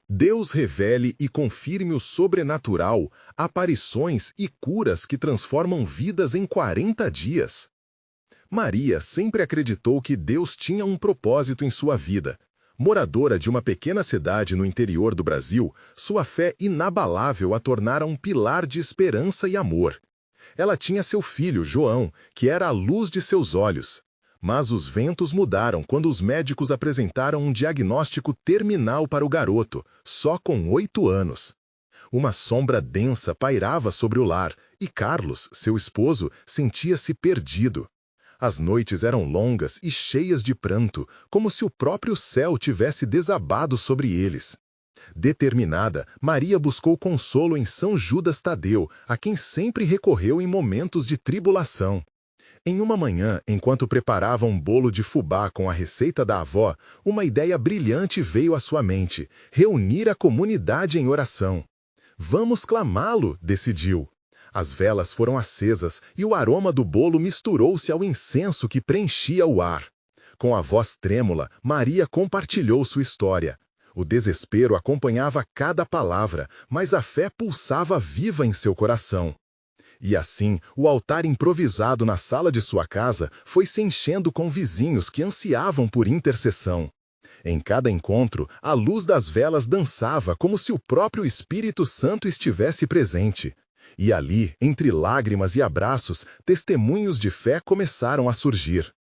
Deus revele e confirme o sobrenatural, aparições e curas que transformam vidas em 40 dias. Maria sempre acreditou que Deus tinha um propósito em sua vida. Moradora de uma pequena cidade no interior do Brasil, sua fé inabalável a tornara um pilar de esperança e amor. Ela tinha seu filho, João, que era a luz de seus olhos. Mas os ventos mudaram quando os médicos apresentaram um diagnóstico terminal para o garoto, só com 8 anos. Uma sombra densa pairava sobre o lar, e Carlos, seu esposo, sentia-se perdido. As noites eram longas e cheias de pranto, como se o próprio céu tivesse desabado sobre eles. Determinada, Maria buscou consolo em São Judas Tadeu, a quem sempre recorreu em momentos de tribulação. Em uma manhã, enquanto preparava um bolo de fubá com a receita da avó, uma ideia brilhante veio à sua mente: reunir a comunidade em oração. Vamos clamá-lo, decidiu. As velas foram acesas e o aroma do bolo misturou-se ao incenso que preenchia o ar. Com a voz trêmula, Maria compartilhou sua história. O desespero acompanhava cada palavra, mas a fé pulsava viva em seu coração. E assim, o altar improvisado na sala de sua casa foi se enchendo com vizinhos que ansiavam por intercessão. Em cada encontro, a luz das velas dançava como se o próprio Espírito Santo estivesse presente. E ali, entre lágrimas e abraços, testemunhos de fé começaram a surgir.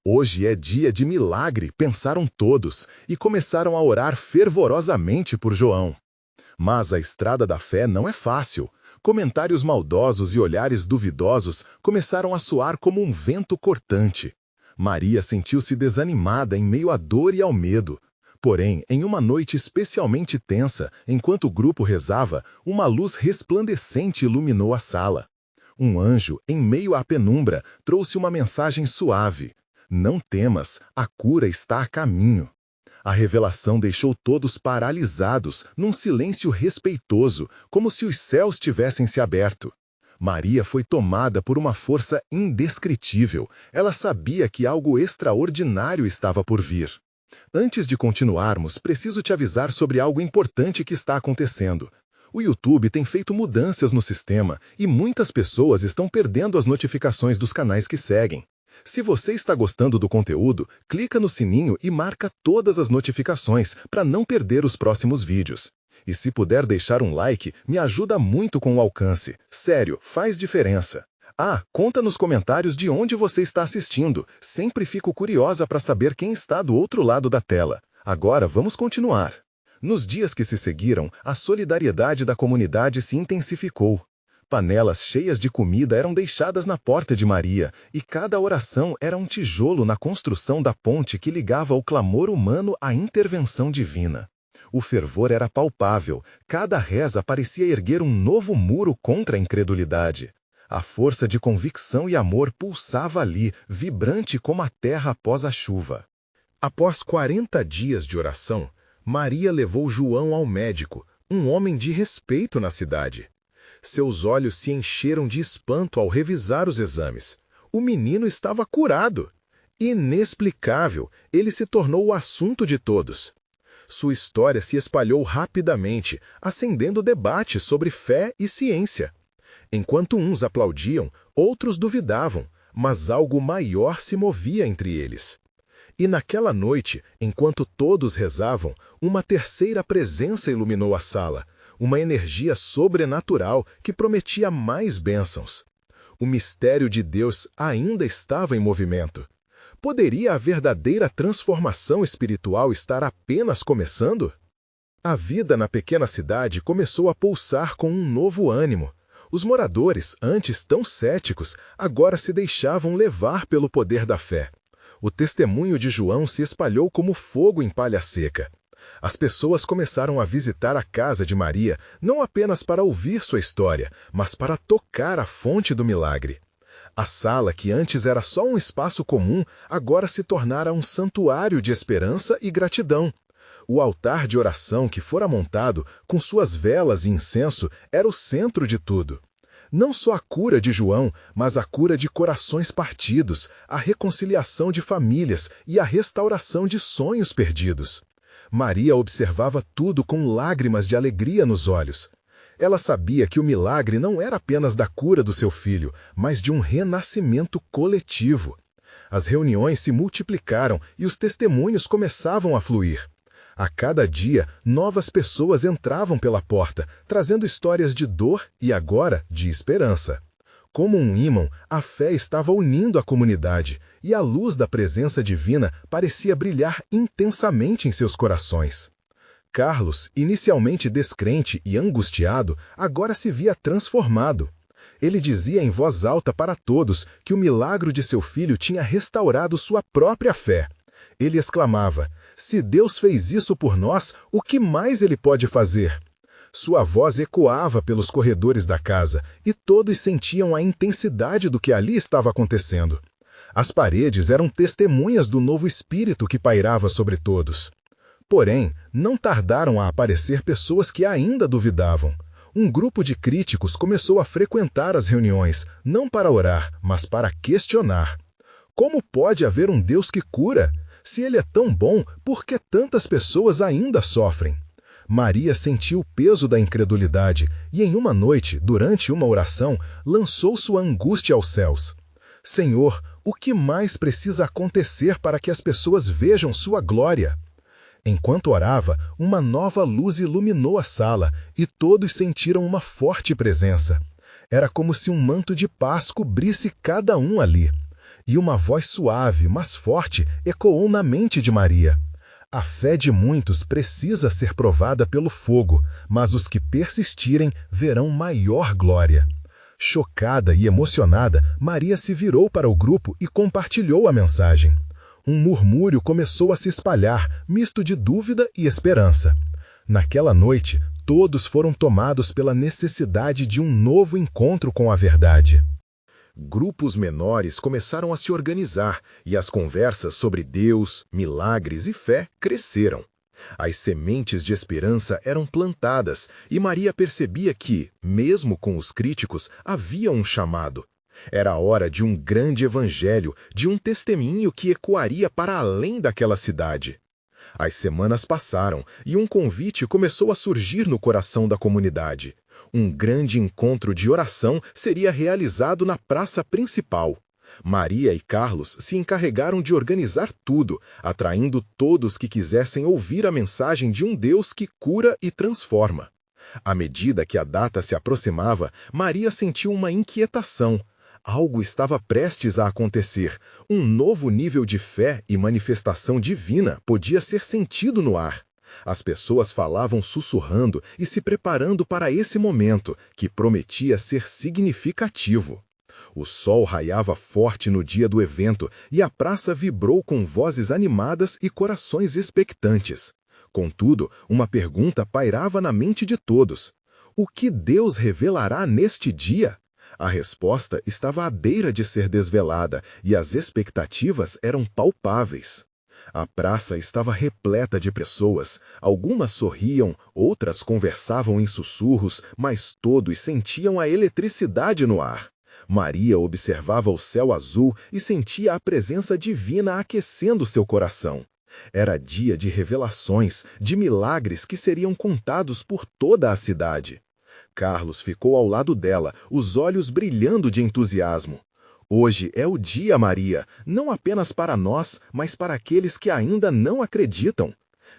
Hoje é dia de milagre, pensaram todos, e começaram a orar fervorosamente por João. Mas a estrada da fé não é fácil. Comentários maldosos e olhares duvidosos começaram a soar como um vento cortante. Maria sentiu-se desanimada em meio à dor e ao medo. Porém, em uma noite especialmente tensa, enquanto o grupo rezava, uma luz resplandecente iluminou a sala. Um anjo, em meio à penumbra, trouxe uma mensagem suave: não temas, a cura está a caminho. A revelação deixou todos paralisados, num silêncio respeitoso, como se os céus tivessem se aberto. Maria foi tomada por uma força indescritível. Ela sabia que algo extraordinário estava por vir. Antes de continuarmos, preciso te avisar sobre algo importante que está acontecendo. O YouTube tem feito mudanças no sistema e muitas pessoas estão perdendo as notificações dos canais que seguem. Se você está gostando do conteúdo, clica no sininho e marca todas as notificações para não perder os próximos vídeos. E se puder deixar um like, me ajuda muito com o alcance. Sério, faz diferença. Conta nos comentários de onde você está assistindo. Sempre fico curiosa para saber quem está do outro lado da tela. Agora vamos continuar. Nos dias que se seguiram, a solidariedade da comunidade se intensificou. Panelas cheias de comida eram deixadas na porta de Maria, e cada oração era um tijolo na construção da ponte que ligava o clamor humano à intervenção divina. O fervor era palpável, cada reza parecia erguer um novo muro contra a incredulidade. A força de convicção e amor pulsava ali, vibrante como a terra após a chuva. Após 40 dias de oração, Maria levou João ao médico, um homem de respeito na cidade. Seus olhos se encheram de espanto ao revisar os exames. O menino estava curado. Inexplicável, ele se tornou o assunto de todos. Sua história se espalhou rapidamente, acendendo debate sobre fé e ciência. Enquanto uns aplaudiam, outros duvidavam, mas algo maior se movia entre eles. E naquela noite, enquanto todos rezavam, uma terceira presença iluminou a sala, uma energia sobrenatural que prometia mais bênçãos. O mistério de Deus ainda estava em movimento. Poderia a verdadeira transformação espiritual estar apenas começando? A vida na pequena cidade começou a pulsar com um novo ânimo. Os moradores, antes tão céticos, agora se deixavam levar pelo poder da fé. O testemunho de João se espalhou como fogo em palha seca. As pessoas começaram a visitar a casa de Maria, não apenas para ouvir sua história, mas para tocar a fonte do milagre. A sala, que antes era só um espaço comum, agora se tornara um santuário de esperança e gratidão. O altar de oração que fora montado, com suas velas e incenso, era o centro de tudo. Não só a cura de João, mas a cura de corações partidos, a reconciliação de famílias e a restauração de sonhos perdidos. Maria observava tudo com lágrimas de alegria nos olhos. Ela sabia que o milagre não era apenas da cura do seu filho, mas de um renascimento coletivo. As reuniões se multiplicaram e os testemunhos começavam a fluir. A cada dia, novas pessoas entravam pela porta, trazendo histórias de dor e agora de esperança. Como um ímã, a fé estava unindo a comunidade, e a luz da presença divina parecia brilhar intensamente em seus corações. Carlos, inicialmente descrente e angustiado, agora se via transformado. Ele dizia em voz alta para todos que o milagre de seu filho tinha restaurado sua própria fé. Ele exclamava: "Se Deus fez isso por nós, o que mais Ele pode fazer?" Sua voz ecoava pelos corredores da casa, e todos sentiam a intensidade do que ali estava acontecendo. As paredes eram testemunhas do novo espírito que pairava sobre todos. Porém, não tardaram a aparecer pessoas que ainda duvidavam. Um grupo de críticos começou a frequentar as reuniões, não para orar, mas para questionar. Como pode haver um Deus que cura? Se ele é tão bom, por que tantas pessoas ainda sofrem? Maria sentiu o peso da incredulidade e, em uma noite, durante uma oração, lançou sua angústia aos céus. Senhor, o que mais precisa acontecer para que as pessoas vejam sua glória? Enquanto orava, uma nova luz iluminou a sala e todos sentiram uma forte presença. Era como se um manto de paz cobrisse cada um ali. E uma voz suave, mas forte, ecoou na mente de Maria. A fé de muitos precisa ser provada pelo fogo, mas os que persistirem verão maior glória. Chocada e emocionada, Maria se virou para o grupo e compartilhou a mensagem. Um murmúrio começou a se espalhar, misto de dúvida e esperança. Naquela noite, todos foram tomados pela necessidade de um novo encontro com a verdade. Grupos menores começaram a se organizar e as conversas sobre Deus, milagres e fé cresceram. As sementes de esperança eram plantadas e Maria percebia que, mesmo com os críticos, havia um chamado. Era a hora de um grande evangelho, de um testemunho que ecoaria para além daquela cidade. As semanas passaram e um convite começou a surgir no coração da comunidade. Um grande encontro de oração seria realizado na praça principal. Maria e Carlos se encarregaram de organizar tudo, atraindo todos que quisessem ouvir a mensagem de um Deus que cura e transforma. À medida que a data se aproximava, Maria sentiu uma inquietação. Algo estava prestes a acontecer. Um novo nível de fé e manifestação divina podia ser sentido no ar. As pessoas falavam sussurrando e se preparando para esse momento, que prometia ser significativo. O sol raiava forte no dia do evento e a praça vibrou com vozes animadas e corações expectantes. Contudo, uma pergunta pairava na mente de todos: o que Deus revelará neste dia? A resposta estava à beira de ser desvelada e as expectativas eram palpáveis. A praça estava repleta de pessoas. Algumas sorriam, outras conversavam em sussurros, mas todos sentiam a eletricidade no ar. Maria observava o céu azul e sentia a presença divina aquecendo seu coração. Era dia de revelações, de milagres que seriam contados por toda a cidade. Carlos ficou ao lado dela, os olhos brilhando de entusiasmo. Hoje é o dia, Maria, não apenas para nós, mas para aqueles que ainda não acreditam.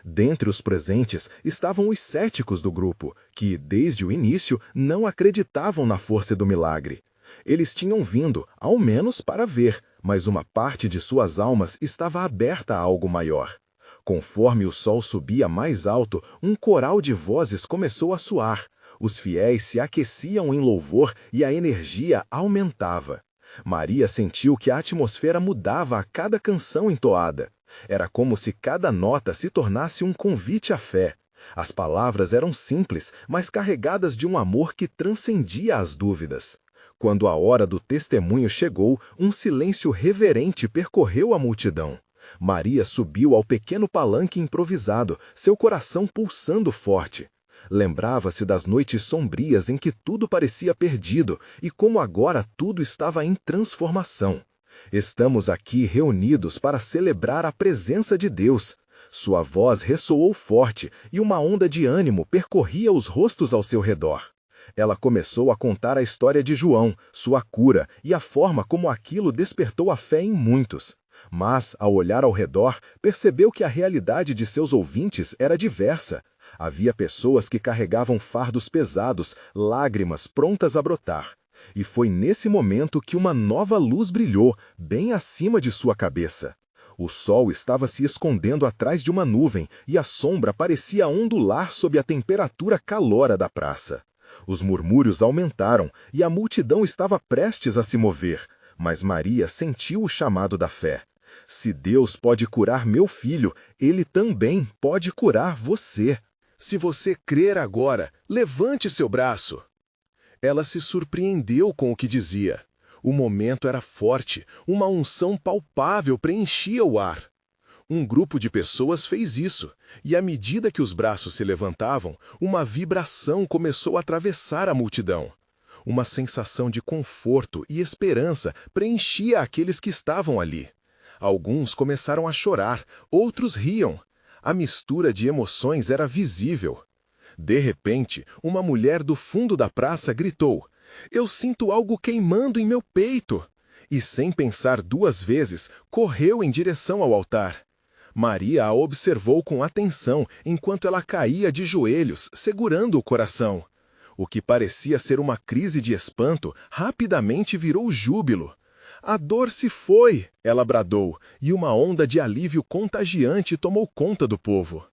Dentre os presentes estavam os céticos do grupo, que, desde o início, não acreditavam na força do milagre. Eles tinham vindo, ao menos para ver, mas uma parte de suas almas estava aberta a algo maior. Conforme o sol subia mais alto, um coral de vozes começou a soar. Os fiéis se aqueciam em louvor e a energia aumentava. Maria sentiu que a atmosfera mudava a cada canção entoada. Era como se cada nota se tornasse um convite à fé. As palavras eram simples, mas carregadas de um amor que transcendia as dúvidas. Quando a hora do testemunho chegou, um silêncio reverente percorreu a multidão. Maria subiu ao pequeno palanque improvisado, seu coração pulsando forte. Lembrava-se das noites sombrias em que tudo parecia perdido e como agora tudo estava em transformação. Estamos aqui reunidos para celebrar a presença de Deus. Sua voz ressoou forte e uma onda de ânimo percorria os rostos ao seu redor. Ela começou a contar a história de João, sua cura e a forma como aquilo despertou a fé em muitos. Mas, ao olhar ao redor, percebeu que a realidade de seus ouvintes era diversa. Havia pessoas que carregavam fardos pesados, lágrimas prontas a brotar. E foi nesse momento que uma nova luz brilhou, bem acima de sua cabeça. O sol estava se escondendo atrás de uma nuvem e a sombra parecia ondular sob a temperatura calora da praça. Os murmúrios aumentaram e a multidão estava prestes a se mover, mas Maria sentiu o chamado da fé. Se Deus pode curar meu filho, Ele também pode curar você. Se você crer agora, levante seu braço. Ela se surpreendeu com o que dizia. O momento era forte, uma unção palpável preenchia o ar. Um grupo de pessoas fez isso, e à medida que os braços se levantavam, uma vibração começou a atravessar a multidão. Uma sensação de conforto e esperança preenchia aqueles que estavam ali. Alguns começaram a chorar, outros riam. A mistura de emoções era visível. De repente, uma mulher do fundo da praça gritou: "Eu sinto algo queimando em meu peito!" E, sem pensar duas vezes, correu em direção ao altar. Maria a observou com atenção enquanto ela caía de joelhos, segurando o coração. O que parecia ser uma crise de espanto rapidamente virou júbilo. A dor se foi, ela bradou, e uma onda de alívio contagiante tomou conta do povo.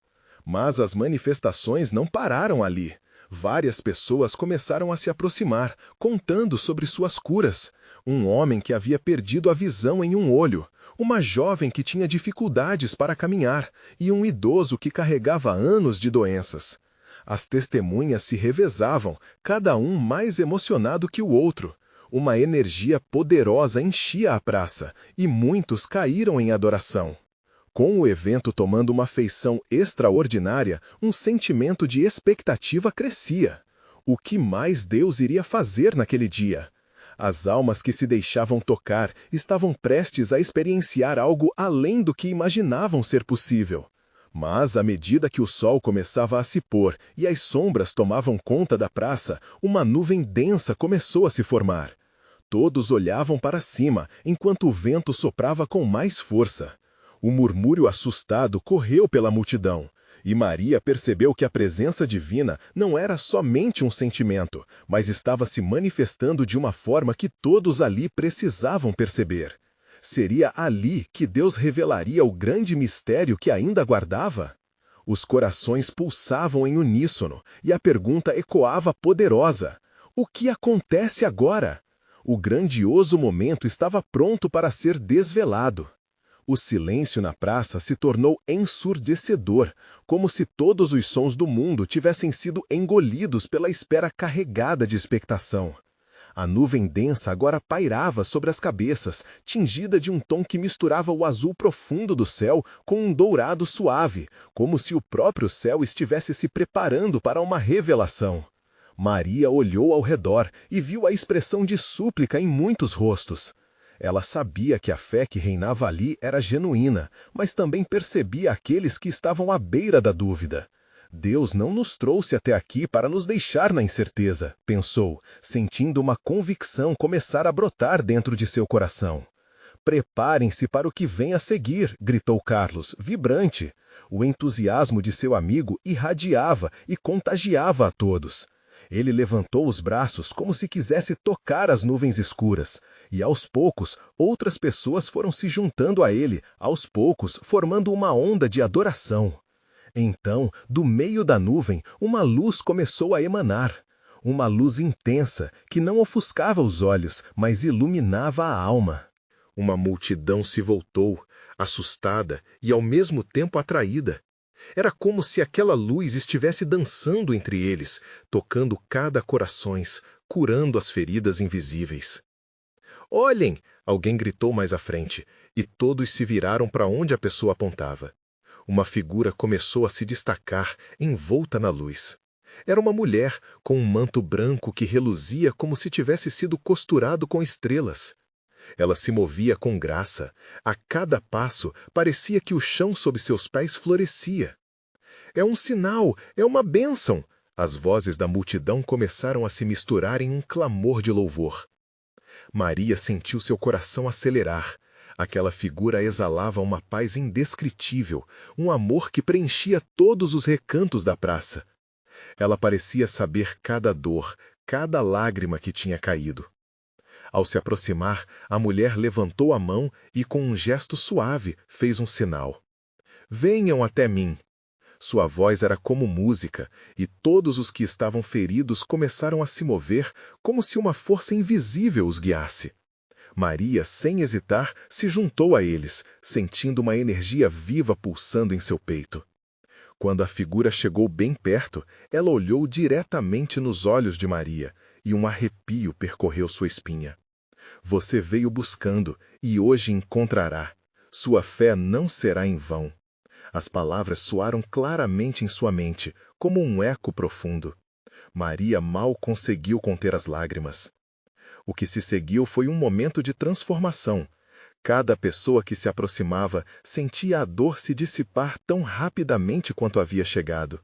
Mas as manifestações não pararam ali. Várias pessoas começaram a se aproximar, contando sobre suas curas. Um homem que havia perdido a visão em um olho, uma jovem que tinha dificuldades para caminhar e um idoso que carregava anos de doenças. As testemunhas se revezavam, cada um mais emocionado que o outro. Uma energia poderosa enchia a praça e muitos caíram em adoração. Com o evento tomando uma feição extraordinária, um sentimento de expectativa crescia. O que mais Deus iria fazer naquele dia? As almas que se deixavam tocar estavam prestes a experienciar algo além do que imaginavam ser possível. Mas, à medida que o sol começava a se pôr e as sombras tomavam conta da praça, uma nuvem densa começou a se formar. Todos olhavam para cima, enquanto o vento soprava com mais força. O murmúrio assustado correu pela multidão, e Maria percebeu que a presença divina não era somente um sentimento, mas estava se manifestando de uma forma que todos ali precisavam perceber. Seria ali que Deus revelaria o grande mistério que ainda guardava? Os corações pulsavam em uníssono, e a pergunta ecoava poderosa: o que acontece agora? O grandioso momento estava pronto para ser desvelado. O silêncio na praça se tornou ensurdecedor, como se todos os sons do mundo tivessem sido engolidos pela espera carregada de expectação. A nuvem densa agora pairava sobre as cabeças, tingida de um tom que misturava o azul profundo do céu com um dourado suave, como se o próprio céu estivesse se preparando para uma revelação. Maria olhou ao redor e viu a expressão de súplica em muitos rostos. Ela sabia que a fé que reinava ali era genuína, mas também percebia aqueles que estavam à beira da dúvida. Deus não nos trouxe até aqui para nos deixar na incerteza, pensou, sentindo uma convicção começar a brotar dentro de seu coração. Preparem-se para o que vem a seguir, gritou Carlos, vibrante. O entusiasmo de seu amigo irradiava e contagiava a todos. Ele levantou os braços como se quisesse tocar as nuvens escuras, e aos poucos outras pessoas foram se juntando a ele, aos poucos formando uma onda de adoração. Então, do meio da nuvem, uma luz começou a emanar. Uma luz intensa, que não ofuscava os olhos, mas iluminava a alma. Uma multidão se voltou, assustada e ao mesmo tempo atraída. Era como se aquela luz estivesse dançando entre eles, tocando cada corações, curando as feridas invisíveis. "Olhem!" alguém gritou mais à frente, e todos se viraram para onde a pessoa apontava. Uma figura começou a se destacar, envolta na luz. Era uma mulher, com um manto branco que reluzia como se tivesse sido costurado com estrelas. Ela se movia com graça. A cada passo, parecia que o chão sob seus pés florescia. É um sinal, é uma bênção! As vozes da multidão começaram a se misturar em um clamor de louvor. Maria sentiu seu coração acelerar. Aquela figura exalava uma paz indescritível, um amor que preenchia todos os recantos da praça. Ela parecia saber cada dor, cada lágrima que tinha caído. Ao se aproximar, a mulher levantou a mão e, com um gesto suave, fez um sinal. Venham até mim. Sua voz era como música, e todos os que estavam feridos começaram a se mover como se uma força invisível os guiasse. Maria, sem hesitar, se juntou a eles, sentindo uma energia viva pulsando em seu peito. Quando a figura chegou bem perto, ela olhou diretamente nos olhos de Maria, e um arrepio percorreu sua espinha. Você veio buscando, e hoje encontrará. Sua fé não será em vão. As palavras soaram claramente em sua mente, como um eco profundo. Maria mal conseguiu conter as lágrimas. O que se seguiu foi um momento de transformação. Cada pessoa que se aproximava sentia a dor se dissipar tão rapidamente quanto havia chegado.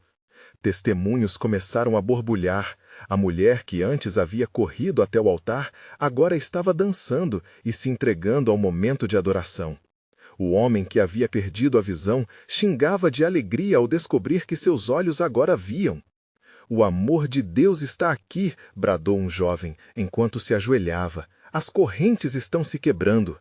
Testemunhos começaram a borbulhar. A mulher que antes havia corrido até o altar, agora estava dançando e se entregando ao momento de adoração. O homem que havia perdido a visão xingava de alegria ao descobrir que seus olhos agora viam. O amor de Deus está aqui, bradou um jovem, enquanto se ajoelhava. As correntes estão se quebrando.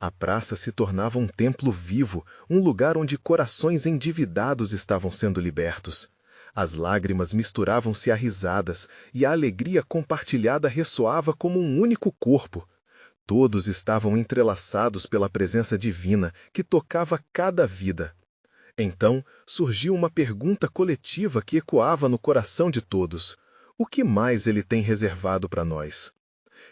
A praça se tornava um templo vivo, um lugar onde corações endividados estavam sendo libertos. As lágrimas misturavam-se a risadas, e a alegria compartilhada ressoava como um único corpo. Todos estavam entrelaçados pela presença divina que tocava cada vida. Então, surgiu uma pergunta coletiva que ecoava no coração de todos. O que mais ele tem reservado para nós?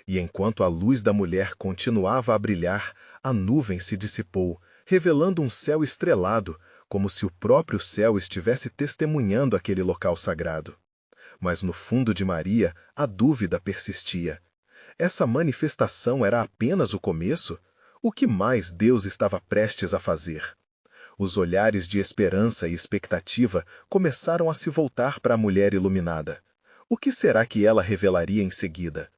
E enquanto a luz da mulher continuava a brilhar, a nuvem se dissipou, revelando um céu estrelado, como se o próprio céu estivesse testemunhando aquele local sagrado. Mas no fundo de Maria, a dúvida persistia. Essa manifestação era apenas o começo? O que mais Deus estava prestes a fazer? Os olhares de esperança e expectativa começaram a se voltar para a mulher iluminada. O que será que ela revelaria em seguida?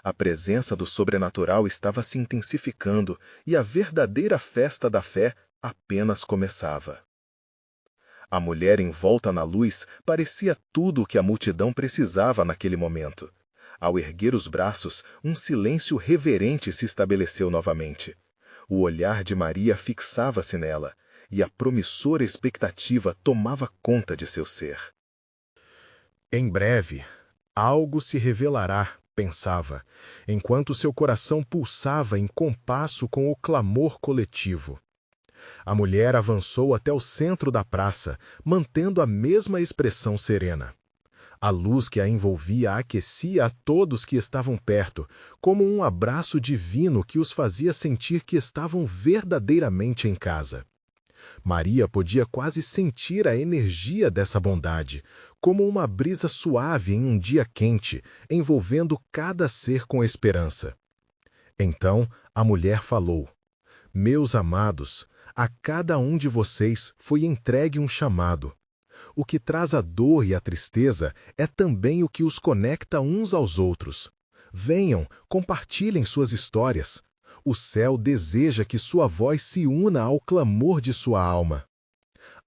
A presença do sobrenatural estava se intensificando e a verdadeira festa da fé apenas começava. A mulher envolta na luz parecia tudo o que a multidão precisava naquele momento. Ao erguer os braços, um silêncio reverente se estabeleceu novamente. O olhar de Maria fixava-se nela, e a promissora expectativa tomava conta de seu ser. Em breve, algo se revelará, pensava, enquanto seu coração pulsava em compasso com o clamor coletivo. A mulher avançou até o centro da praça, mantendo a mesma expressão serena. A luz que a envolvia aquecia a todos que estavam perto, como um abraço divino que os fazia sentir que estavam verdadeiramente em casa. Maria podia quase sentir a energia dessa bondade, como uma brisa suave em um dia quente, envolvendo cada ser com esperança. Então a mulher falou: Meus amados, a cada um de vocês foi entregue um chamado. O que traz a dor e a tristeza é também o que os conecta uns aos outros. Venham, compartilhem suas histórias. O céu deseja que sua voz se una ao clamor de sua alma.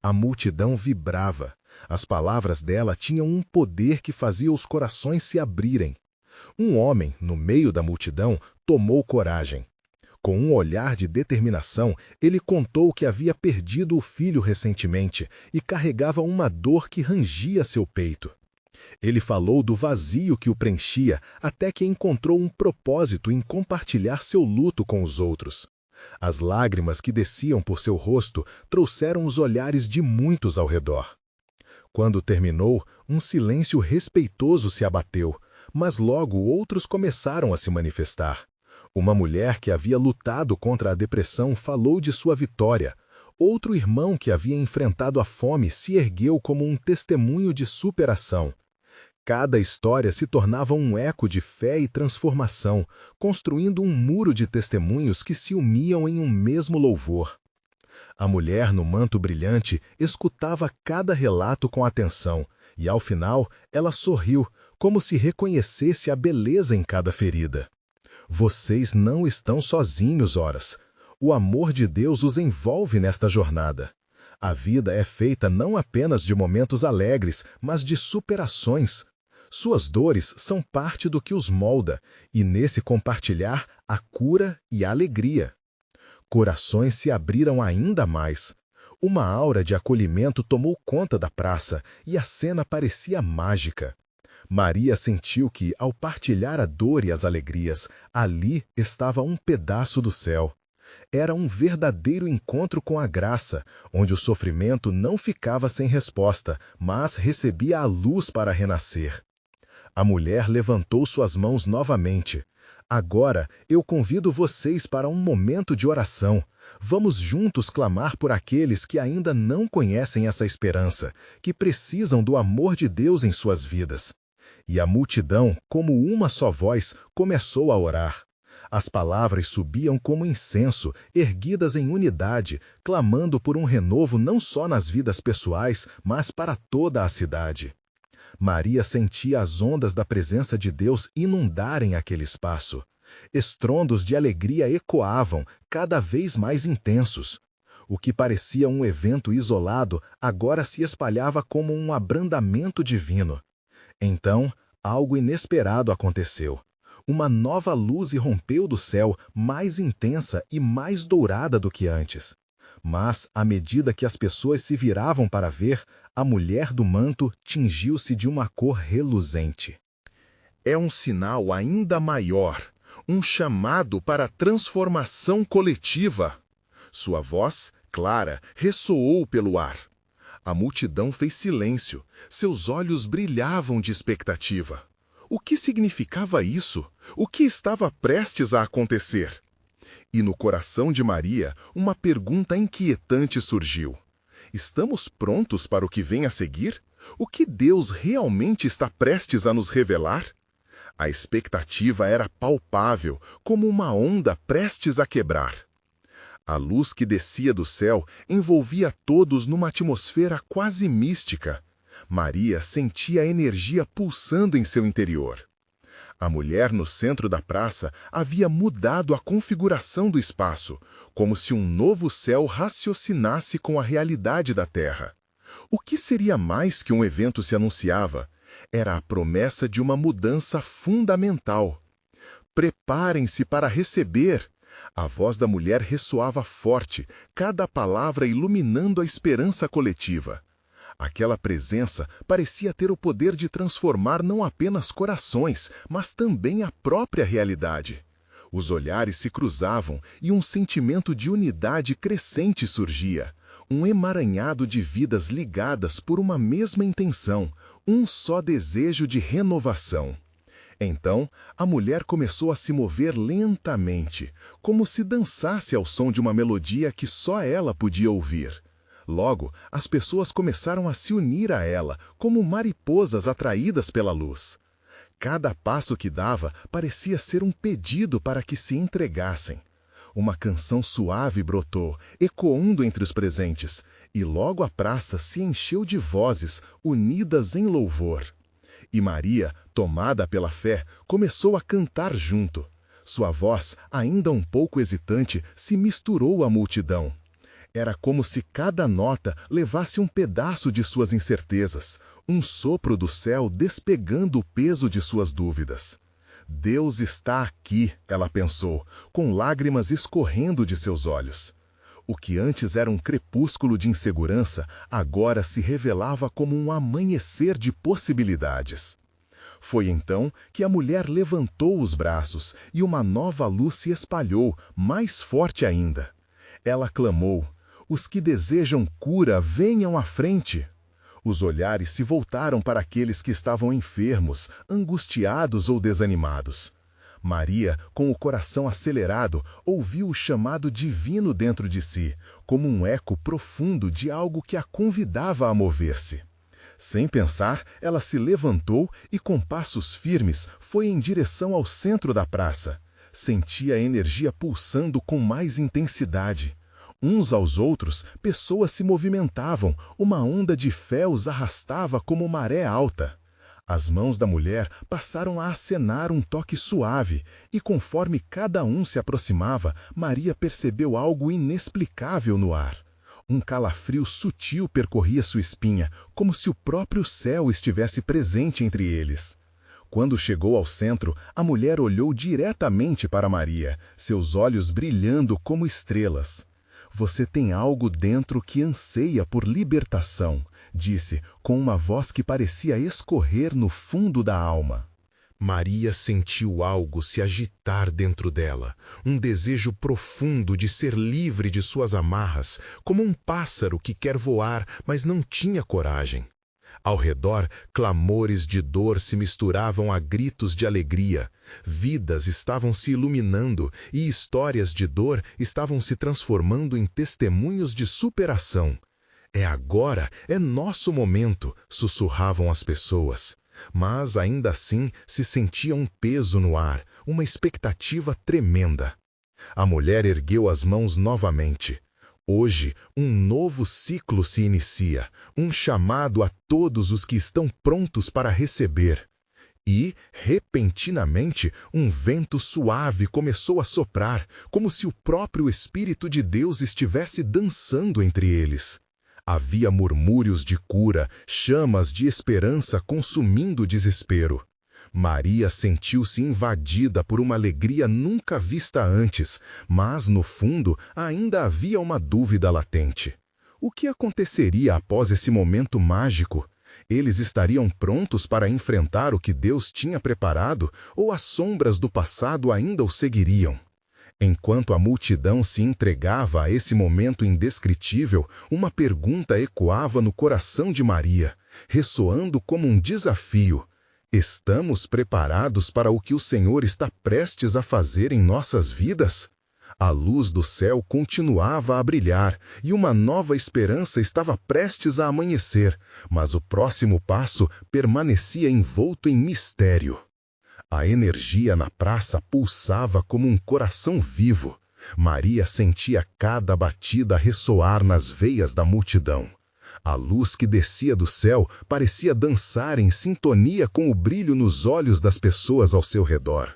A multidão vibrava. As palavras dela tinham um poder que fazia os corações se abrirem. Um homem, no meio da multidão, tomou coragem. Com um olhar de determinação, ele contou que havia perdido o filho recentemente e carregava uma dor que rangia seu peito. Ele falou do vazio que o preenchia até que encontrou um propósito em compartilhar seu luto com os outros. As lágrimas que desciam por seu rosto trouxeram os olhares de muitos ao redor. Quando terminou, um silêncio respeitoso se abateu, mas logo outros começaram a se manifestar. Uma mulher que havia lutado contra a depressão falou de sua vitória. Outro irmão que havia enfrentado a fome se ergueu como um testemunho de superação. Cada história se tornava um eco de fé e transformação, construindo um muro de testemunhos que se uniam em um mesmo louvor. A mulher no manto brilhante escutava cada relato com atenção, e ao final ela sorriu, como se reconhecesse a beleza em cada ferida. Vocês não estão sozinhos, horas. O amor de Deus os envolve nesta jornada. A vida é feita não apenas de momentos alegres, mas de superações. Suas dores são parte do que os molda, e nesse compartilhar há cura e alegria. Corações se abriram ainda mais. Uma aura de acolhimento tomou conta da praça, e a cena parecia mágica. Maria sentiu que, ao partilhar a dor e as alegrias, ali estava um pedaço do céu. Era um verdadeiro encontro com a graça, onde o sofrimento não ficava sem resposta, mas recebia a luz para renascer. A mulher levantou suas mãos novamente. Agora eu convido vocês para um momento de oração. Vamos juntos clamar por aqueles que ainda não conhecem essa esperança, que precisam do amor de Deus em suas vidas. E a multidão, como uma só voz, começou a orar. As palavras subiam como incenso, erguidas em unidade, clamando por um renovo não só nas vidas pessoais, mas para toda a cidade. Maria sentia as ondas da presença de Deus inundarem aquele espaço. Estrondos de alegria ecoavam, cada vez mais intensos. O que parecia um evento isolado agora se espalhava como um abrandamento divino. Então, algo inesperado aconteceu. Uma nova luz irrompeu do céu, mais intensa e mais dourada do que antes. Mas, à medida que as pessoas se viravam para ver, a mulher do manto tingiu-se de uma cor reluzente. É um sinal ainda maior, um chamado para a transformação coletiva. Sua voz, clara, ressoou pelo ar. A multidão fez silêncio, seus olhos brilhavam de expectativa. O que significava isso? O que estava prestes a acontecer? E no coração de Maria, uma pergunta inquietante surgiu. Estamos prontos para o que vem a seguir? O que Deus realmente está prestes a nos revelar? A expectativa era palpável, como uma onda prestes a quebrar. A luz que descia do céu envolvia todos numa atmosfera quase mística. Maria sentia a energia pulsando em seu interior. A mulher no centro da praça havia mudado a configuração do espaço, como se um novo céu raciocinasse com a realidade da terra. O que seria mais que um evento se anunciava? Era a promessa de uma mudança fundamental. Preparem-se para receber. A voz da mulher ressoava forte, cada palavra iluminando a esperança coletiva. Aquela presença parecia ter o poder de transformar não apenas corações, mas também a própria realidade. Os olhares se cruzavam e um sentimento de unidade crescente surgia, um emaranhado de vidas ligadas por uma mesma intenção, um só desejo de renovação. Então, a mulher começou a se mover lentamente, como se dançasse ao som de uma melodia que só ela podia ouvir. Logo, as pessoas começaram a se unir a ela, como mariposas atraídas pela luz. Cada passo que dava parecia ser um pedido para que se entregassem. Uma canção suave brotou, ecoando entre os presentes, e logo a praça se encheu de vozes, unidas em louvor. E Maria, tomada pela fé, começou a cantar junto. Sua voz, ainda um pouco hesitante, se misturou à multidão. Era como se cada nota levasse um pedaço de suas incertezas, um sopro do céu despegando o peso de suas dúvidas. Deus está aqui, ela pensou, com lágrimas escorrendo de seus olhos. O que antes era um crepúsculo de insegurança, agora se revelava como um amanhecer de possibilidades. Foi então que a mulher levantou os braços e uma nova luz se espalhou, mais forte ainda. Ela clamou: "Os que desejam cura, venham à frente." Os olhares se voltaram para aqueles que estavam enfermos, angustiados ou desanimados. Maria, com o coração acelerado, ouviu o chamado divino dentro de si, como um eco profundo de algo que a convidava a mover-se. Sem pensar, ela se levantou e, com passos firmes, foi em direção ao centro da praça. Sentia a energia pulsando com mais intensidade. Uns aos outros, pessoas se movimentavam, uma onda de fé os arrastava como maré alta. As mãos da mulher passaram a acenar um toque suave, e conforme cada um se aproximava, Maria percebeu algo inexplicável no ar. Um calafrio sutil percorria sua espinha, como se o próprio céu estivesse presente entre eles. Quando chegou ao centro, a mulher olhou diretamente para Maria, seus olhos brilhando como estrelas. Você tem algo dentro que anseia por libertação, disse, com uma voz que parecia escorrer no fundo da alma. Maria sentiu algo se agitar dentro dela, um desejo profundo de ser livre de suas amarras, como um pássaro que quer voar, mas não tinha coragem. Ao redor, clamores de dor se misturavam a gritos de alegria. Vidas estavam se iluminando e histórias de dor estavam se transformando em testemunhos de superação. É agora, é nosso momento, sussurravam as pessoas. Mas, ainda assim, se sentia um peso no ar, uma expectativa tremenda. A mulher ergueu as mãos novamente. Hoje, um novo ciclo se inicia, um chamado a todos os que estão prontos para receber. E, repentinamente, um vento suave começou a soprar, como se o próprio Espírito de Deus estivesse dançando entre eles. Havia murmúrios de cura, chamas de esperança consumindo o desespero. Maria sentiu-se invadida por uma alegria nunca vista antes, mas, no fundo, ainda havia uma dúvida latente. O que aconteceria após esse momento mágico? Eles estariam prontos para enfrentar o que Deus tinha preparado, ou as sombras do passado ainda o seguiriam? Enquanto a multidão se entregava a esse momento indescritível, uma pergunta ecoava no coração de Maria, ressoando como um desafio. Estamos preparados para o que o Senhor está prestes a fazer em nossas vidas? A luz do céu continuava a brilhar e uma nova esperança estava prestes a amanhecer, mas o próximo passo permanecia envolto em mistério. A energia na praça pulsava como um coração vivo. Maria sentia cada batida ressoar nas veias da multidão. A luz que descia do céu parecia dançar em sintonia com o brilho nos olhos das pessoas ao seu redor.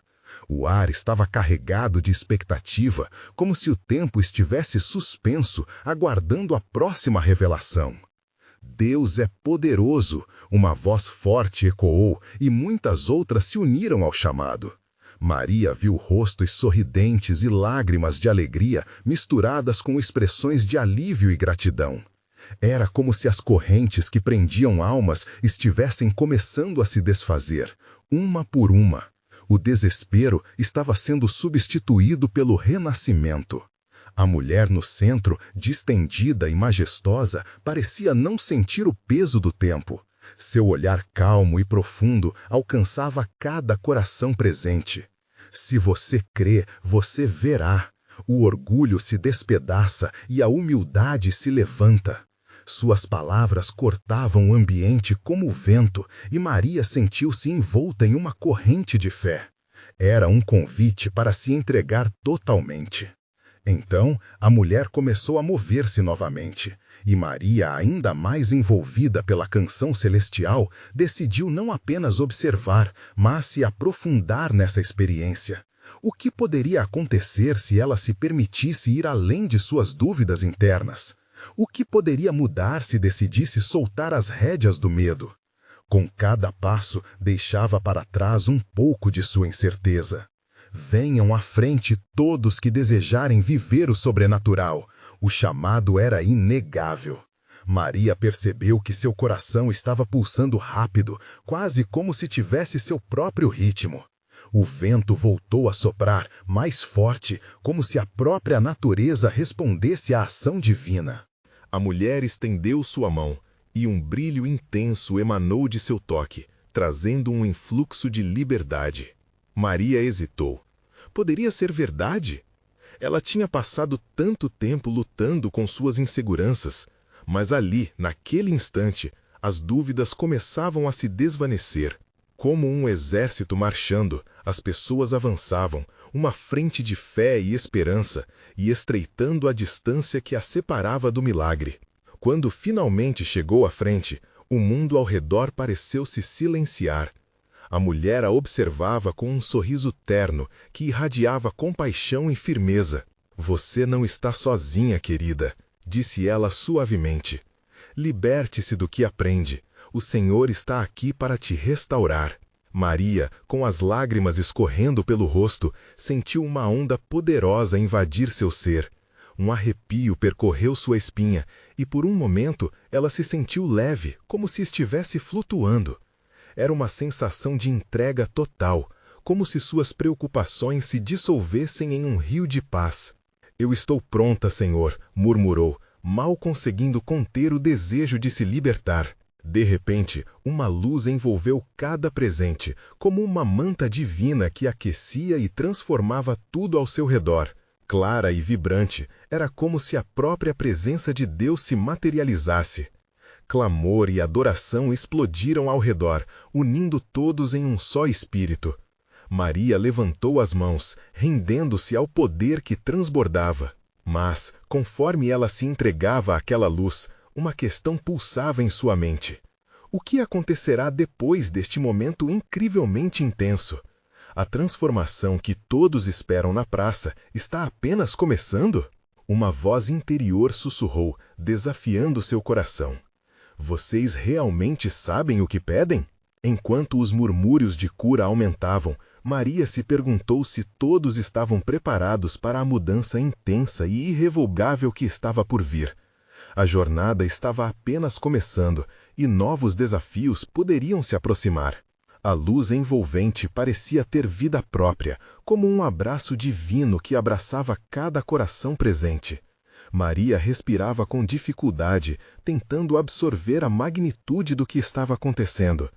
O ar estava carregado de expectativa, como se o tempo estivesse suspenso, aguardando a próxima revelação. Deus é poderoso, uma voz forte ecoou e muitas outras se uniram ao chamado. Maria viu rostos sorridentes e lágrimas de alegria misturadas com expressões de alívio e gratidão. Era como se as correntes que prendiam almas estivessem começando a se desfazer, uma por uma. O desespero estava sendo substituído pelo renascimento. A mulher no centro, distendida e majestosa, parecia não sentir o peso do tempo. Seu olhar calmo e profundo alcançava cada coração presente. Se você crê, você verá. O orgulho se despedaça e a humildade se levanta. Suas palavras cortavam o ambiente como o vento, e Maria sentiu-se envolta em uma corrente de fé. Era um convite para se entregar totalmente. Então, a mulher começou a mover-se novamente, e Maria, ainda mais envolvida pela canção celestial, decidiu não apenas observar, mas se aprofundar nessa experiência. O que poderia acontecer se ela se permitisse ir além de suas dúvidas internas? O que poderia mudar se decidisse soltar as rédeas do medo? Com cada passo, deixava para trás um pouco de sua incerteza. Venham à frente todos que desejarem viver o sobrenatural. O chamado era inegável. Maria percebeu que seu coração estava pulsando rápido, quase como se tivesse seu próprio ritmo. O vento voltou a soprar, mais forte, como se a própria natureza respondesse à ação divina. A mulher estendeu sua mão, e um brilho intenso emanou de seu toque, trazendo um influxo de liberdade. Maria hesitou. Poderia ser verdade? Ela tinha passado tanto tempo lutando com suas inseguranças, mas ali, naquele instante, As dúvidas começavam a se desvanecer. Como um exército marchando, as pessoas avançavam, uma frente de fé e esperança, e estreitando a distância que a separava do milagre. Quando finalmente chegou à frente, o mundo ao redor pareceu se silenciar. A mulher a observava com um sorriso terno que irradiava compaixão e firmeza. "Você não está sozinha, querida", disse ela suavemente. "Liberte-se do que aprende. O Senhor está aqui para te restaurar." Maria, com as lágrimas escorrendo pelo rosto, sentiu uma onda poderosa invadir seu ser. Um arrepio percorreu sua espinha, e por um momento ela se sentiu leve, como se estivesse flutuando. Era uma sensação de entrega total, como se suas preocupações se dissolvessem em um rio de paz. "Eu estou pronta, Senhor", murmurou, mal conseguindo conter o desejo de se libertar. De repente, uma luz envolveu cada presente, como uma manta divina que aquecia e transformava tudo ao seu redor. Clara e vibrante, era como se a própria presença de Deus se materializasse. Clamor e adoração explodiram ao redor, unindo todos em um só espírito. Maria levantou as mãos, rendendo-se ao poder que transbordava. Mas, conforme ela se entregava àquela luz, uma questão pulsava em sua mente. O que acontecerá depois deste momento incrivelmente intenso? A transformação que todos esperam na praça está apenas começando? Uma voz interior sussurrou, desafiando seu coração. "Vocês realmente sabem o que pedem?" Enquanto os murmúrios de cura aumentavam, Maria se perguntou se todos estavam preparados para a mudança intensa e irrevogável que estava por vir. A jornada estava apenas começando e novos desafios poderiam se aproximar. A luz envolvente parecia ter vida própria, como um abraço divino que abraçava cada coração presente. Maria respirava com dificuldade, tentando absorver a magnitude do que estava acontecendo.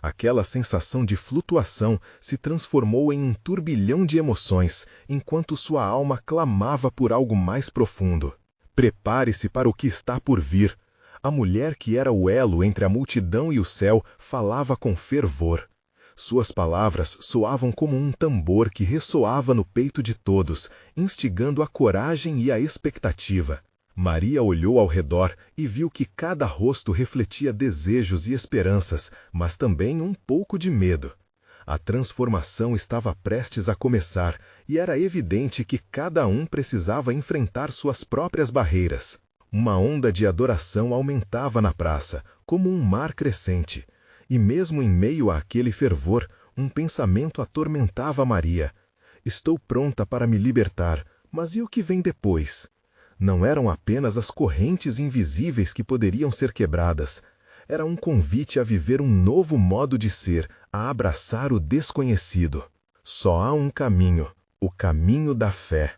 Aquela sensação de flutuação se transformou em um turbilhão de emoções, enquanto sua alma clamava por algo mais profundo. "Prepare-se para o que está por vir." A mulher que era o elo entre a multidão e o céu falava com fervor. Suas palavras soavam como um tambor que ressoava no peito de todos, instigando a coragem e a expectativa. Maria olhou ao redor e viu que cada rosto refletia desejos e esperanças, mas também um pouco de medo. A transformação estava prestes a começar e era evidente que cada um precisava enfrentar suas próprias barreiras. Uma onda de adoração aumentava na praça, como um mar crescente. E mesmo em meio àquele fervor, um pensamento atormentava Maria. "Estou pronta para me libertar, mas e o que vem depois?" Não eram apenas as correntes invisíveis que poderiam ser quebradas. Era um convite a viver um novo modo de ser, a abraçar o desconhecido. Só há um caminho, o caminho da fé.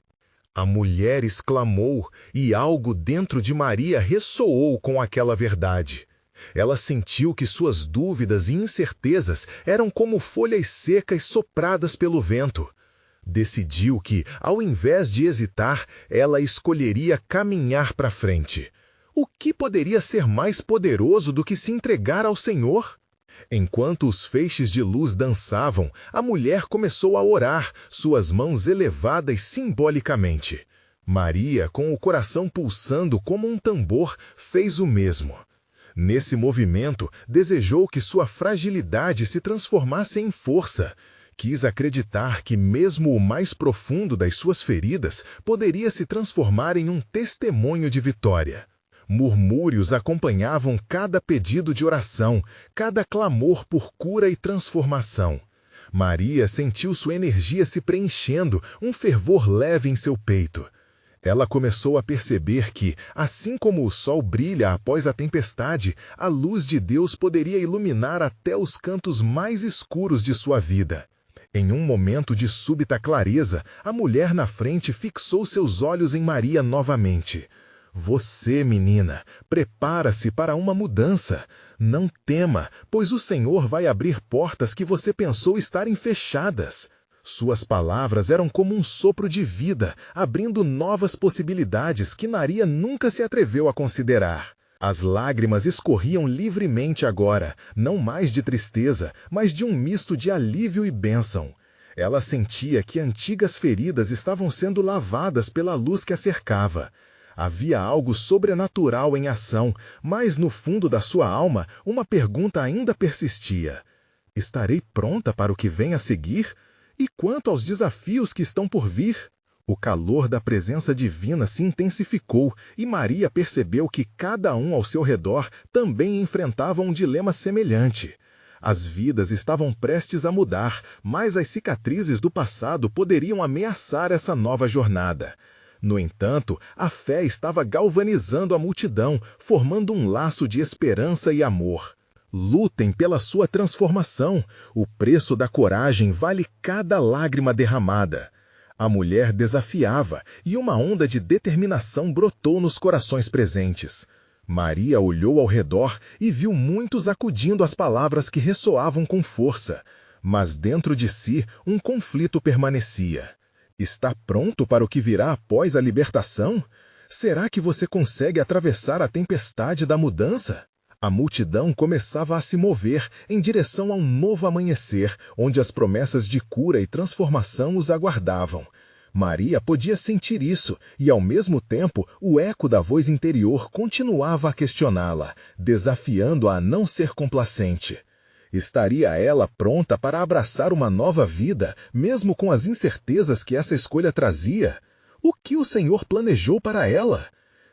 A mulher exclamou, e algo dentro de Maria ressoou com aquela verdade. Ela sentiu que suas dúvidas e incertezas eram como folhas secas sopradas pelo vento. Decidiu que, ao invés de hesitar, ela escolheria caminhar para frente. O que poderia ser mais poderoso do que se entregar ao Senhor? Enquanto os feixes de luz dançavam, a mulher começou a orar, suas mãos elevadas simbolicamente. Maria, com o coração pulsando como um tambor, fez o mesmo. Nesse movimento, desejou que sua fragilidade se transformasse em força. Quis acreditar que mesmo o mais profundo das suas feridas poderia se transformar em um testemunho de vitória. Murmúrios acompanhavam cada pedido de oração, cada clamor por cura e transformação. Maria sentiu sua energia se preenchendo, um fervor leve em seu peito. Ela começou a perceber que, assim como o sol brilha após a tempestade, a luz de Deus poderia iluminar até os cantos mais escuros de sua vida. Em um momento de súbita clareza, a mulher na frente fixou seus olhos em Maria novamente. Você, menina, prepara-se para uma mudança. Não tema, pois o Senhor vai abrir portas que você pensou estarem fechadas. Suas palavras eram como um sopro de vida, abrindo novas possibilidades que Maria nunca se atreveu a considerar. As lágrimas escorriam livremente agora, não mais de tristeza, mas de um misto de alívio e bênção. Ela sentia que antigas feridas estavam sendo lavadas pela luz que a cercava. Havia algo sobrenatural em ação, mas no fundo da sua alma, uma pergunta ainda persistia. Estarei pronta para o que vem a seguir? E quanto aos desafios que estão por vir? O calor da presença divina se intensificou e Maria percebeu que cada um ao seu redor também enfrentava um dilema semelhante. As vidas estavam prestes a mudar, mas as cicatrizes do passado poderiam ameaçar essa nova jornada. No entanto, a fé estava galvanizando a multidão, formando um laço de esperança e amor. Lutem pela sua transformação. O preço da coragem vale cada lágrima derramada. A mulher desafiava e uma onda de determinação brotou nos corações presentes. Maria olhou ao redor e viu muitos acudindo às palavras que ressoavam com força. Mas dentro de si, um conflito permanecia. Está pronto para o que virá após a libertação? Será que você consegue atravessar a tempestade da mudança? A multidão começava a se mover em direção a um novo amanhecer, onde as promessas de cura e transformação os aguardavam. Maria podia sentir isso, e ao mesmo tempo o eco da voz interior continuava a questioná-la, desafiando-a a não ser complacente. Estaria ela pronta para abraçar uma nova vida, mesmo com as incertezas que essa escolha trazia? O que o Senhor planejou para ela?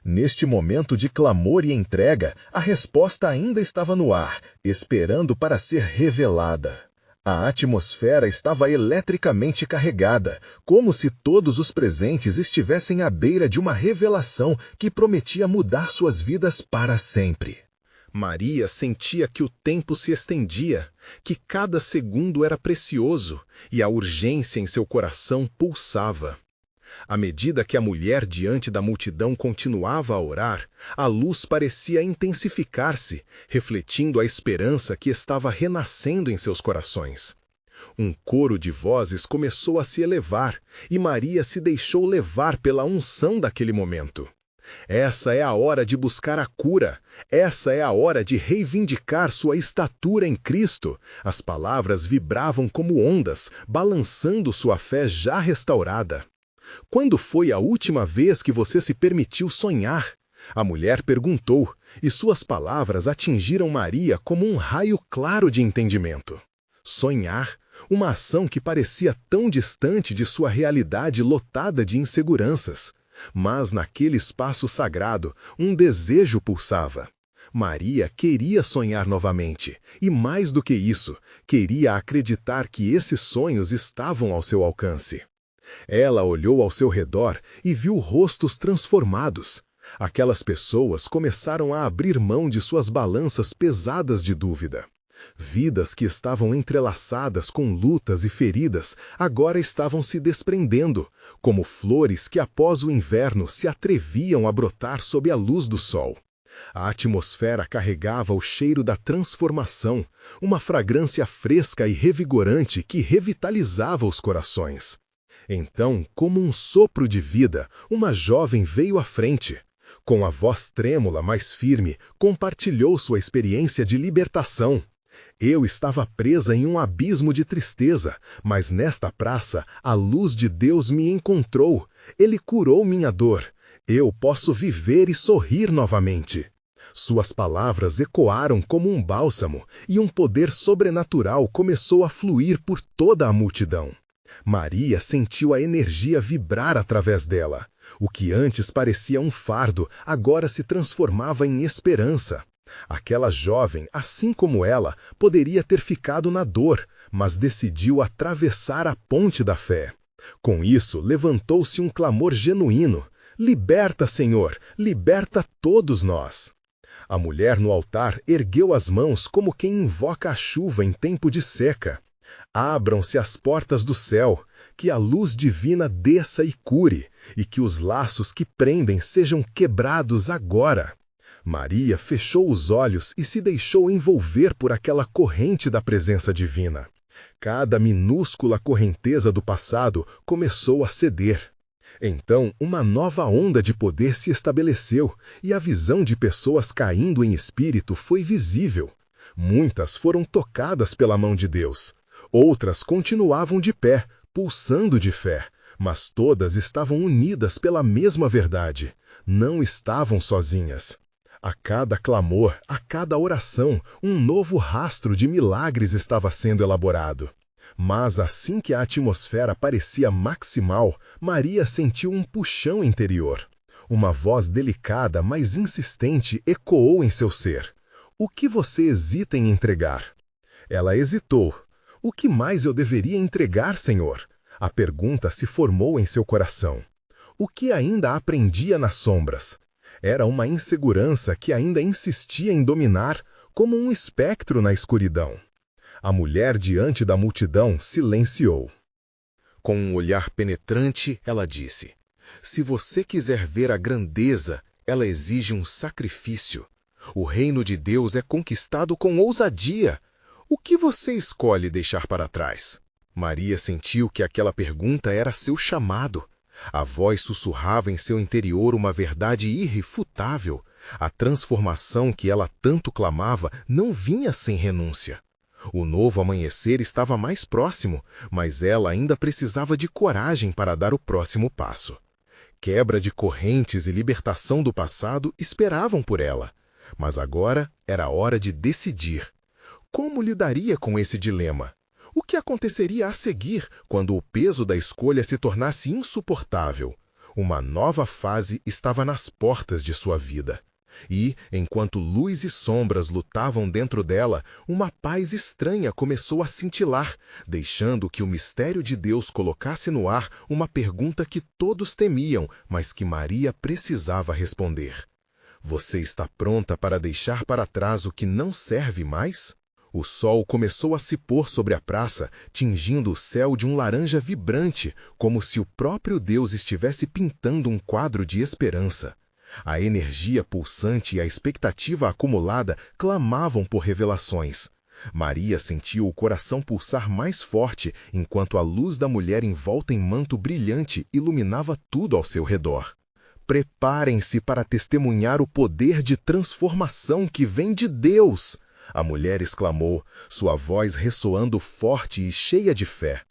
Neste momento de clamor e entrega, a resposta ainda estava no ar, esperando para ser revelada. A atmosfera estava eletricamente carregada, como se todos os presentes estivessem à beira de uma revelação que prometia mudar suas vidas para sempre. Maria sentia que o tempo se estendia, que cada segundo era precioso e a urgência em seu coração pulsava. À medida que a mulher diante da multidão continuava a orar, a luz parecia intensificar-se, refletindo a esperança que estava renascendo em seus corações. Um coro de vozes começou a se elevar e Maria se deixou levar pela unção daquele momento. Essa é a hora de buscar a cura. Essa é a hora de reivindicar sua estatura em Cristo. As palavras vibravam como ondas, balançando sua fé já restaurada. Quando foi a última vez que você se permitiu sonhar? A mulher perguntou, e suas palavras atingiram Maria como um raio claro de entendimento. Sonhar, uma ação que parecia tão distante de sua realidade lotada de inseguranças. Mas naquele espaço sagrado, um desejo pulsava. Maria queria sonhar novamente, e mais do que isso, queria acreditar que esses sonhos estavam ao seu alcance. Ela olhou ao seu redor e viu rostos transformados. Aquelas pessoas começaram a abrir mão de suas balanças pesadas de dúvida. Vidas que estavam entrelaçadas com lutas e feridas agora estavam se desprendendo, como flores que após o inverno se atreviam a brotar sob a luz do sol. A atmosfera carregava o cheiro da transformação, uma fragrância fresca e revigorante que revitalizava os corações. Então, como um sopro de vida, uma jovem veio à frente. Com a voz trêmula, mas firme, compartilhou sua experiência de libertação. Eu estava presa em um abismo de tristeza, mas nesta praça a luz de Deus me encontrou. Ele curou minha dor. Eu posso viver e sorrir novamente. Suas palavras ecoaram como um bálsamo, e um poder sobrenatural começou a fluir por toda a multidão. Maria sentiu a energia vibrar através dela. O que antes parecia um fardo, agora se transformava em esperança. Aquela jovem, assim como ela, poderia ter ficado na dor, mas decidiu atravessar a ponte da fé. Com isso, levantou-se um clamor genuíno: "Liberta, Senhor! Liberta todos nós!" A mulher no altar ergueu as mãos como quem invoca a chuva em tempo de seca. Abram-se as portas do céu, que a luz divina desça e cure, e que os laços que prendem sejam quebrados agora. Maria fechou os olhos e se deixou envolver por aquela corrente da presença divina. Cada minúscula correnteza do passado começou a ceder. Então, uma nova onda de poder se estabeleceu e a visão de pessoas caindo em espírito foi visível. Muitas foram tocadas pela mão de Deus. Outras continuavam de pé, pulsando de fé, mas todas estavam unidas pela mesma verdade. Não estavam sozinhas. A cada clamor, a cada oração, um novo rastro de milagres estava sendo elaborado. Mas assim que a atmosfera parecia maximal, Maria sentiu um puxão interior. Uma voz delicada, mas insistente, ecoou em seu ser. O que você hesita em entregar? Ela hesitou. O que mais eu deveria entregar, Senhor? A pergunta se formou em seu coração. O que ainda aprendia nas sombras? Era uma insegurança que ainda insistia em dominar, como um espectro na escuridão. A mulher diante da multidão silenciou. Com um olhar penetrante, ela disse: se você quiser ver a grandeza, ela exige um sacrifício. O reino de Deus é conquistado com ousadia. O que você escolhe deixar para trás? Maria sentiu que aquela pergunta era seu chamado. A voz sussurrava em seu interior uma verdade irrefutável. A transformação que ela tanto clamava não vinha sem renúncia. O novo amanhecer estava mais próximo, mas ela ainda precisava de coragem para dar o próximo passo. Quebra de correntes e libertação do passado esperavam por ela. Mas agora era hora de decidir. Como lidaria com esse dilema? O que aconteceria a seguir quando o peso da escolha se tornasse insuportável? Uma nova fase estava nas portas de sua vida. E, enquanto luz e sombras lutavam dentro dela, uma paz estranha começou a cintilar, deixando que o mistério de Deus colocasse no ar uma pergunta que todos temiam, mas que Maria precisava responder. Você está pronta para deixar para trás o que não serve mais? O sol começou a se pôr sobre a praça, tingindo o céu de um laranja vibrante, como se o próprio Deus estivesse pintando um quadro de esperança. A energia pulsante e a expectativa acumulada clamavam por revelações. Maria sentiu o coração pulsar mais forte, enquanto a luz da mulher envolta em manto brilhante iluminava tudo ao seu redor. Preparem-se para testemunhar o poder de transformação que vem de Deus! A mulher exclamou, sua voz ressoando forte e cheia de fé.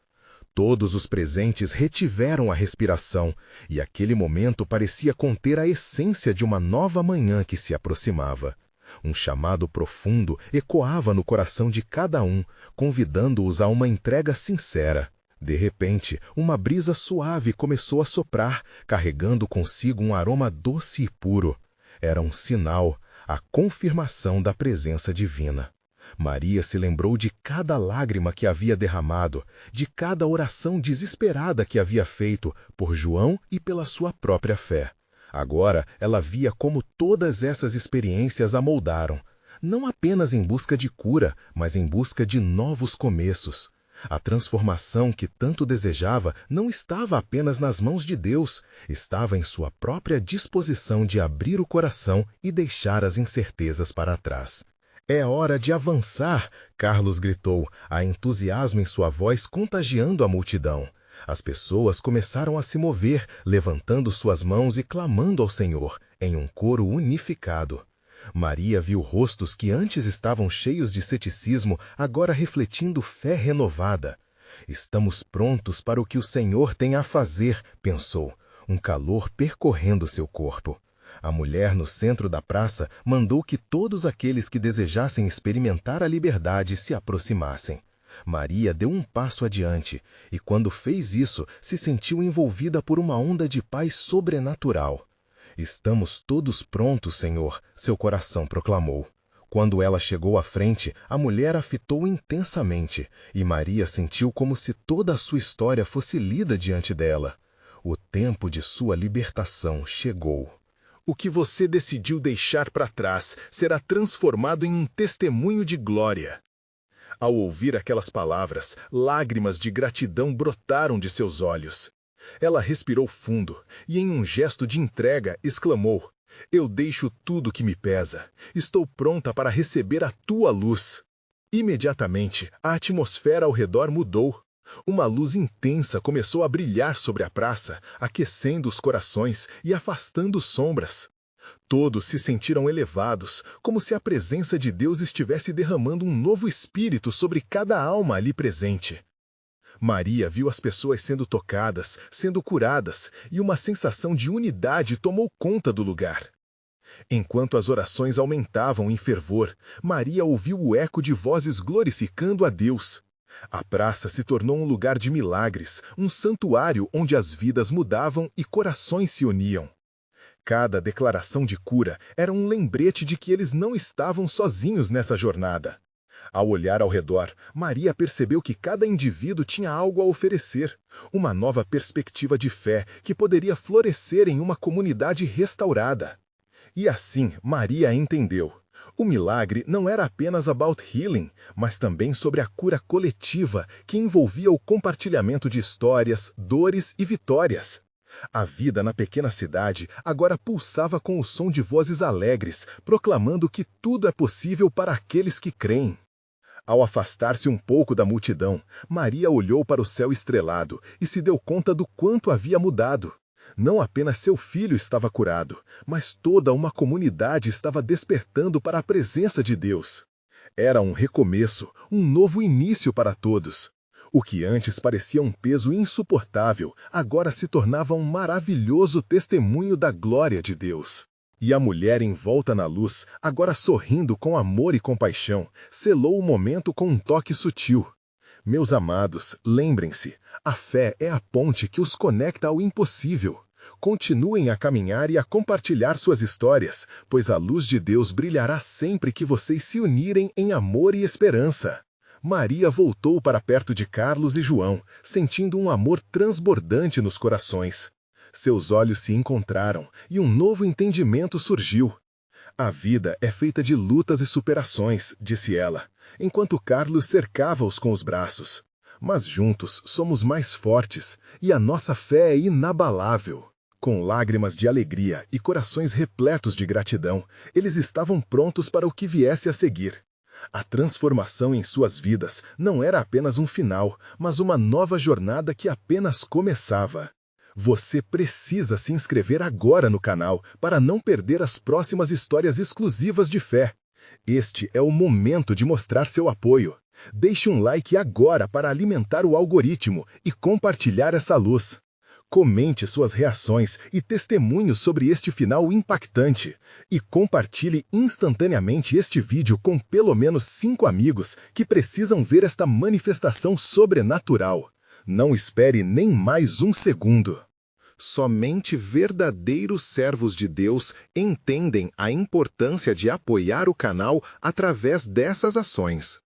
Todos os presentes retiveram a respiração, e aquele momento parecia conter a essência de uma nova manhã que se aproximava. Um chamado profundo ecoava no coração de cada um, convidando-os a uma entrega sincera. De repente, uma brisa suave começou a soprar, carregando consigo um aroma doce e puro. Era um sinal, a confirmação da presença divina. Maria se lembrou de cada lágrima que havia derramado, de cada oração desesperada que havia feito por João e pela sua própria fé. Agora ela via como todas essas experiências a moldaram, não apenas em busca de cura, mas em busca de novos começos. A transformação que tanto desejava não estava apenas nas mãos de Deus, estava em sua própria disposição de abrir o coração e deixar as incertezas para trás. É hora de avançar, Carlos gritou, a entusiasmo em sua voz contagiando a multidão. As pessoas começaram a se mover, levantando suas mãos e clamando ao Senhor, em um coro unificado. Maria viu rostos que antes estavam cheios de ceticismo, agora refletindo fé renovada. Estamos prontos para o que o Senhor tem a fazer, pensou, um calor percorrendo seu corpo. A mulher no centro da praça mandou que todos aqueles que desejassem experimentar a liberdade se aproximassem. Maria deu um passo adiante, e quando fez isso, se sentiu envolvida por uma onda de paz sobrenatural. Estamos todos prontos, Senhor, seu coração proclamou. Quando ela chegou à frente, a mulher a fitou intensamente, e Maria sentiu como se toda a sua história fosse lida diante dela. O tempo de sua libertação chegou. O que você decidiu deixar para trás será transformado em um testemunho de glória. Ao ouvir aquelas palavras, lágrimas de gratidão brotaram de seus olhos. Ela respirou fundo e, em um gesto de entrega, exclamou: Eu deixo tudo que me pesa. Estou pronta para receber a tua luz. Imediatamente, a atmosfera ao redor mudou. Uma luz intensa começou a brilhar sobre a praça, aquecendo os corações e afastando sombras. Todos se sentiram elevados, como se a presença de Deus estivesse derramando um novo espírito sobre cada alma ali presente. Maria viu as pessoas sendo tocadas, sendo curadas, e uma sensação de unidade tomou conta do lugar. Enquanto as orações aumentavam em fervor, Maria ouviu o eco de vozes glorificando a Deus. A praça se tornou um lugar de milagres, um santuário onde as vidas mudavam e corações se uniam. Cada declaração de cura era um lembrete de que eles não estavam sozinhos nessa jornada. Ao olhar ao redor, Maria percebeu que cada indivíduo tinha algo a oferecer, uma nova perspectiva de fé que poderia florescer em uma comunidade restaurada. E assim, Maria entendeu. O milagre não era apenas about healing, mas também sobre a cura coletiva que envolvia o compartilhamento de histórias, dores e vitórias. A vida na pequena cidade agora pulsava com o som de vozes alegres, proclamando que tudo é possível para aqueles que creem. Ao afastar-se um pouco da multidão, Maria olhou para o céu estrelado e se deu conta do quanto havia mudado. Não apenas seu filho estava curado, mas toda uma comunidade estava despertando para a presença de Deus. Era um recomeço, um novo início para todos. O que antes parecia um peso insuportável, agora se tornava um maravilhoso testemunho da glória de Deus. E a mulher envolta na luz, agora sorrindo com amor e compaixão, selou o momento com um toque sutil. Meus amados, lembrem-se, a fé é a ponte que os conecta ao impossível. Continuem a caminhar e a compartilhar suas histórias, pois a luz de Deus brilhará sempre que vocês se unirem em amor e esperança. Maria voltou para perto de Carlos e João, sentindo um amor transbordante nos corações. Seus olhos se encontraram e um novo entendimento surgiu. A vida é feita de lutas e superações, disse ela, enquanto Carlos cercava-os com os braços. Mas juntos somos mais fortes e a nossa fé é inabalável. Com lágrimas de alegria e corações repletos de gratidão, eles estavam prontos para o que viesse a seguir. A transformação em suas vidas não era apenas um final, mas uma nova jornada que apenas começava. Você precisa se inscrever agora no canal para não perder as próximas histórias exclusivas de fé. Este é o momento de mostrar seu apoio. Deixe um like agora para alimentar o algoritmo e compartilhar essa luz. Comente suas reações e testemunhos sobre este final impactante. E compartilhe instantaneamente este vídeo com pelo menos 5 amigos que precisam ver esta manifestação sobrenatural. Não espere nem mais um segundo. Somente verdadeiros servos de Deus entendem a importância de apoiar o canal através dessas ações.